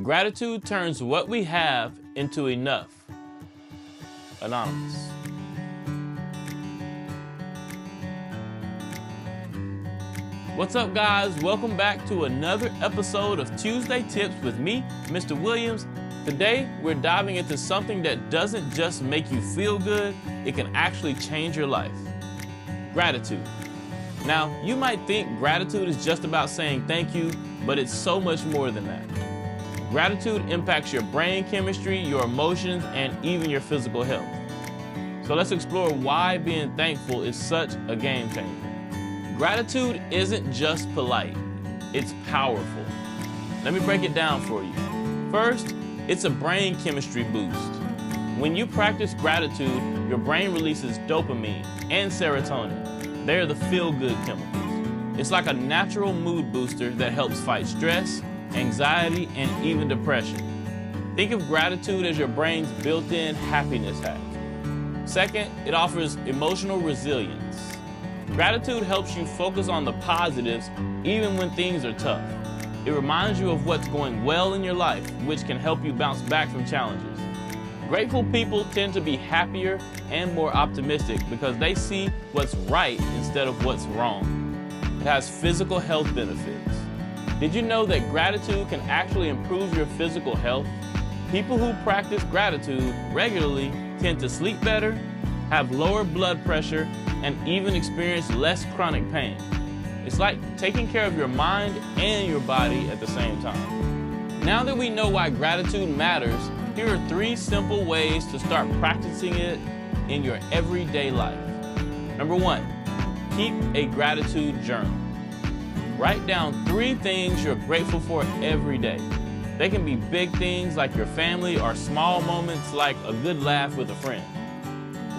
Gratitude turns what we have into enough. Anonymous. What's up, guys? Welcome back to another episode of Tuesday Tips with me, Mr. Williams. Today, we're diving into something that doesn't just make you feel good, it can actually change your life. Gratitude. Now, you might think gratitude is just about saying thank you, but it's so much more than that. Gratitude impacts your brain chemistry, your emotions, and even your physical health. So let's explore why being thankful is such a game changer. Gratitude isn't just polite, it's powerful. Let me break it down for you. First, it's a brain chemistry boost. When you practice gratitude, your brain releases dopamine and serotonin. They're the feel-good chemicals. It's like a natural mood booster that helps fight stress, anxiety, and even depression. Think of gratitude as your brain's built-in happiness hack. Second, it offers emotional resilience. Gratitude helps you focus on the positives even when things are tough. It reminds you of what's going well in your life, which can help you bounce back from challenges. Grateful people tend to be happier and more optimistic because they see what's right instead of what's wrong. It has physical health benefits. Did you know that gratitude can actually improve your physical health? People who practice gratitude regularly tend to sleep better, have lower blood pressure, and even experience less chronic pain. It's like taking care of your mind and your body at the same time. Now that we know why gratitude matters, here are 3 simple ways to start practicing it in your everyday life. Number 1, keep a gratitude journal. Write down 3 things you're grateful for every day. They can be big things like your family or small moments like a good laugh with a friend.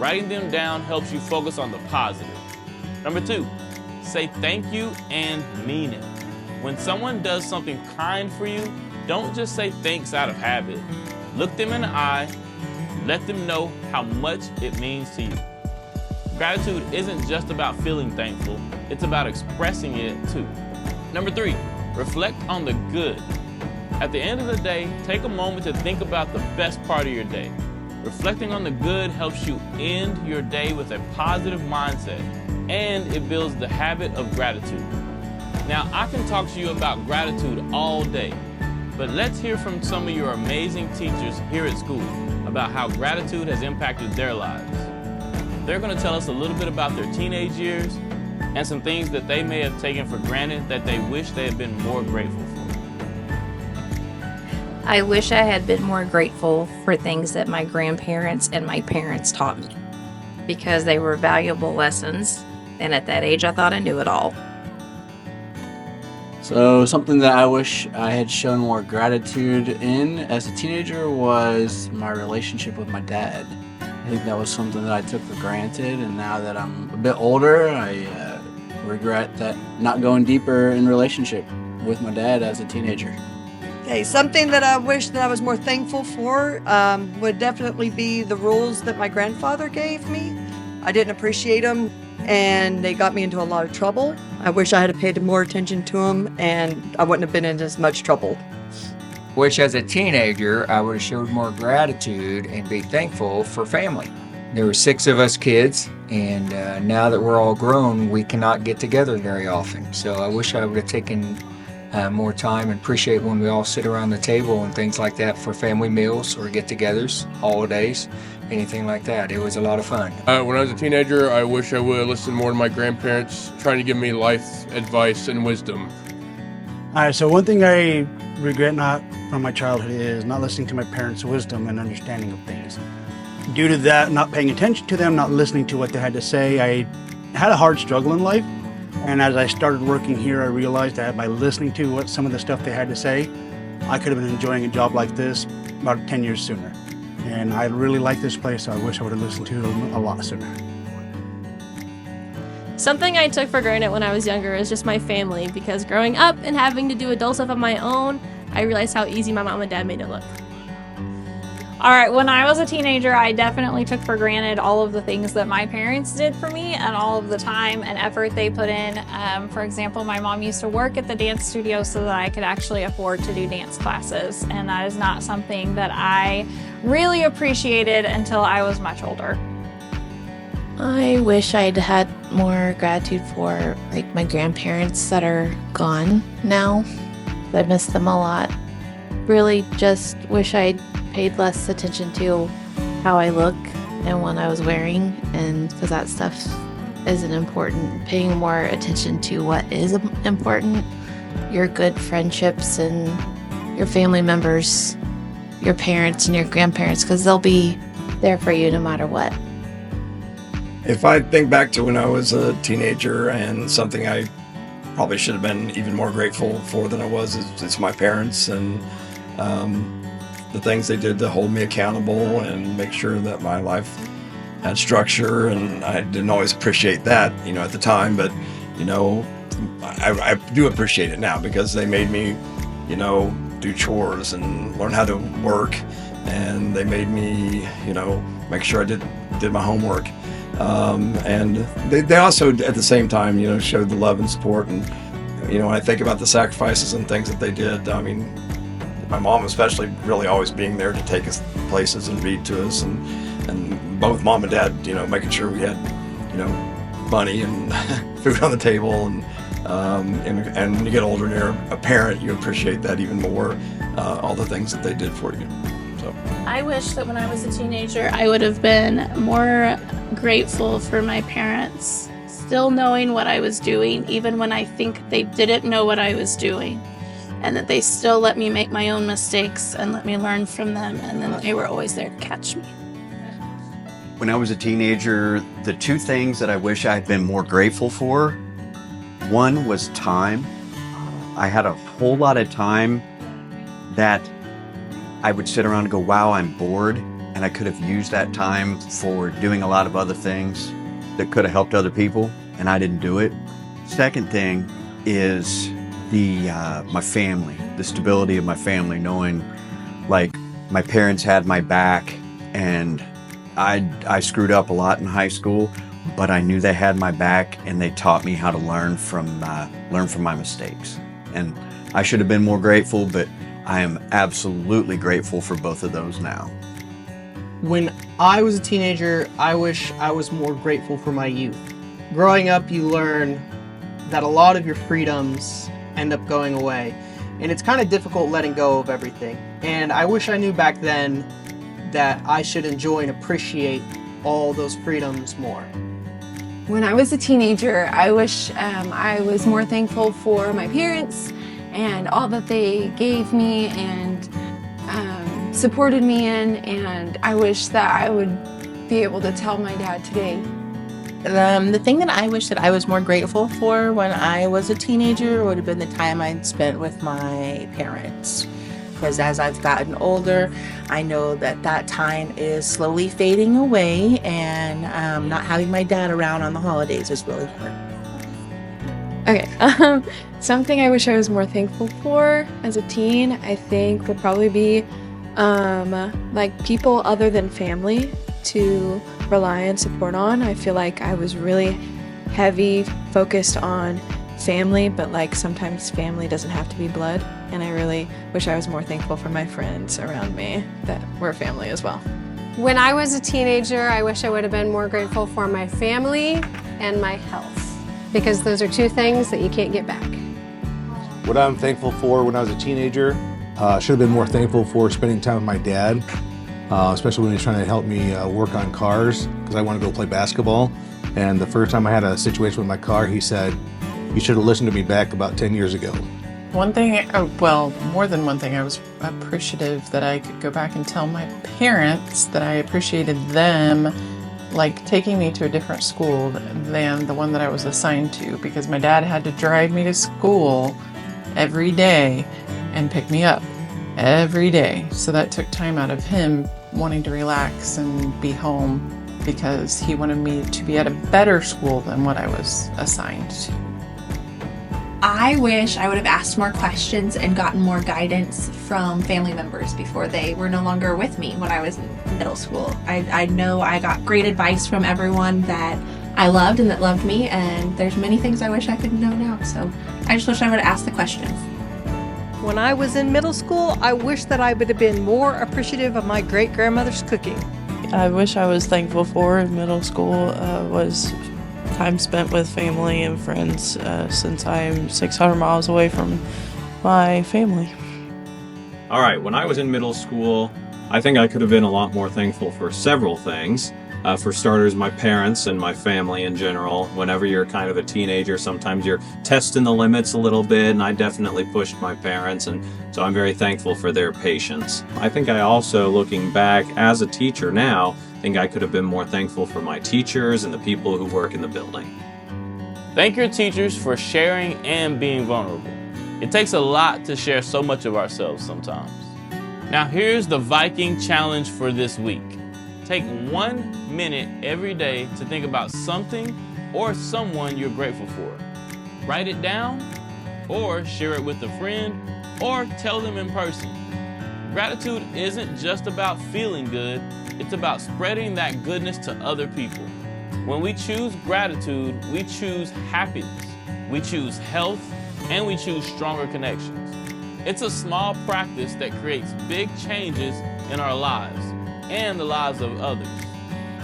Writing them down helps you focus on the positive. Number 2, say thank you and mean it. When someone does something kind for you, don't just say thanks out of habit. Look them in the eye, let them know how much it means to you. Gratitude isn't just about feeling thankful, it's about expressing it too. Number 3, reflect on the good. At the end of the day, take a moment to think about the best part of your day. Reflecting on the good helps you end your day with a positive mindset, and it builds the habit of gratitude. Now, I can talk to you about gratitude all day, but let's hear from some of your amazing teachers here at school about how gratitude has impacted their lives. They're going to tell us a little bit about their teenage years and some things that they may have taken for granted that they wish they had been more grateful for. I wish I had been more grateful for things that my grandparents and my parents taught me because they were valuable lessons, and at that age I thought I knew it all. So something that I wish I had shown more gratitude in as a teenager was my relationship with my dad. I think that was something that I took for granted, and now that I'm a bit older, I regret that not going deeper in relationship with my dad as a teenager. Okay, something that I wish that I was more thankful for would definitely be the rules that my grandfather gave me. I didn't appreciate them, and they got me into a lot of trouble. I wish I had paid more attention to them, and I wouldn't have been in as much trouble. Wish as a teenager I would have showed more gratitude and be thankful for family. There were 6 of us kids, and now that we're all grown, we cannot get together very often. So I wish I would have taken more time and appreciate when we all sit around the table and things like that for family meals or get-togethers, holidays, anything like that. It was a lot of fun. When I was a teenager, I wish I would have listened more to my grandparents, trying to give me life advice and wisdom. All right, so one thing I regret not from my childhood is not listening to my parents' wisdom and understanding of things. Due to that, not paying attention to them, not listening to what they had to say, I had a hard struggle in life. And as I started working here, I realized that by listening to what some of the stuff they had to say, I could have been enjoying a job like this about 10 years sooner. And I really like this place, so I wish I would have listened to them a lot sooner. Something I took for granted when I was younger is just my family, because growing up and having to do adult stuff on my own, I realized how easy my mom and dad made it look. All right, when I was a teenager, I definitely took for granted all of the things that my parents did for me and all of the time and effort they put in. For example, my mom used to work at the dance studio so that I could actually afford to do dance classes, and that is not something that I really appreciated until I was much older. I wish I'd had more gratitude for like my grandparents that are gone now. I miss them a lot. Really just wish I'd paid less attention to how I look and what I was wearing, and because that stuff isn't important. Paying more attention to what is important, your good friendships and your family members, your parents and your grandparents, because they'll be there for you no matter what. If I think back to when I was a teenager, and something I probably should have been even more grateful for than I was, it's my parents and the things they did to hold me accountable and make sure that my life had structure. And I didn't always appreciate that, at the time, but, I do appreciate it now because they made me, do chores and learn how to work. And they made me, make sure I did my homework. And they also, at the same time, showed the love and support. And, when I think about the sacrifices and things that they did, I mean, my mom especially really always being there to take us places and read to us, and both mom and dad, making sure we had, money and food on the table. And when you get older and you're a parent, you appreciate that even more, all the things that they did for you. So I wish that when I was a teenager, I would have been more grateful for my parents, still knowing what I was doing, even when I think they didn't know what I was doing, and that they still let me make my own mistakes and let me learn from them, and then they were always there to catch me. When I was a teenager, the two things that I wish I had been more grateful for, one was time. I had a whole lot of time that I would sit around and go, wow, I'm bored. And I could have used that time for doing a lot of other things that could have helped other people, and I didn't do it. Second thing is my family, the stability of my family, knowing like my parents had my back, and I screwed up a lot in high school, but I knew they had my back, and they taught me how to learn from my mistakes. And I should have been more grateful, but I am absolutely grateful for both of those now. When I was a teenager, I wish I was more grateful for my youth. Growing up, you learn that a lot of your freedoms end up going away, and it's kind of difficult letting go of everything. And I wish I knew back then that I should enjoy and appreciate all those freedoms more. When I was a teenager, I wish I was more thankful for my parents and all that they gave me and supported me in, and I wish that I would be able to tell my dad today. The thing that I wish that I was more grateful for when I was a teenager would have been the time I'd spent with my parents. Because as I've gotten older, I know that that time is slowly fading away, and not having my dad around on the holidays is really hard. Okay, something I wish I was more thankful for as a teen, I think, would probably be like people other than family to rely and support on. I feel like I was really heavy focused on family, but like sometimes family doesn't have to be blood, and I really wish I was more thankful for my friends around me that were family as well. When I was a teenager, I wish I would have been more grateful for my family and my health, because those are two things that you can't get back. What I'm thankful for when I was a teenager, should have been more thankful for spending time with my dad, especially when he was trying to help me work on cars, because I wanted to go play basketball. And the first time I had a situation with my car, he said, "You should have listened to me back about 10 years ago." One thing, well, more than one thing, I was appreciative that I could go back and tell my parents that I appreciated them, like taking me to a different school than the one that I was assigned to, because my dad had to drive me to school every day and pick me up every day. So that took time out of him wanting to relax and be home, because he wanted me to be at a better school than what I was assigned to. I wish I would have asked more questions and gotten more guidance from family members before they were no longer with me when I was in middle school. I know I got great advice from everyone that I loved and that loved me, and there's many things I wish I could know now. So I just wish I would have asked the questions. When I was in middle school, I wish that I would have been more appreciative of my great-grandmother's cooking. I wish I was thankful for in middle school was time spent with family and friends since I'm 600 miles away from my family. All right, when I was in middle school, I think I could have been a lot more thankful for several things. For starters, my parents and my family in general. Whenever you're kind of a teenager, sometimes you're testing the limits a little bit, and I definitely pushed my parents, and so I'm very thankful for their patience. I think I also, looking back as a teacher now, think I could have been more thankful for my teachers and the people who work in the building. Thank your teachers for sharing and being vulnerable. It takes a lot to share so much of ourselves sometimes. Now here's the Viking challenge for this week. Take 1 minute every day to think about something or someone you're grateful for. Write it down, or share it with a friend, or tell them in person. Gratitude isn't just about feeling good, it's about spreading that goodness to other people. When we choose gratitude, we choose happiness, we choose health, and we choose stronger connections. It's a small practice that creates big changes in our lives and the lives of others.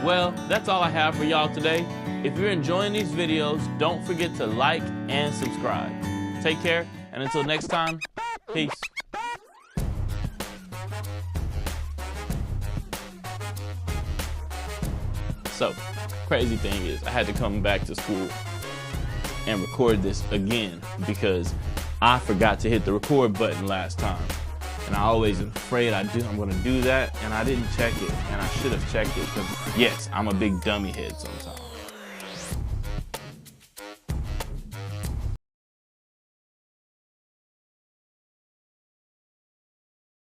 Well, that's all I have for y'all today. If you're enjoying these videos, don't forget to like and subscribe. Take care, and until next time, peace. So, crazy thing is, I had to come back to school and record this again because I forgot to hit the record button last time. And I always am afraid I'm gonna do that, and I didn't check it, and I should have checked it, because yes, I'm a big dummy head sometimes.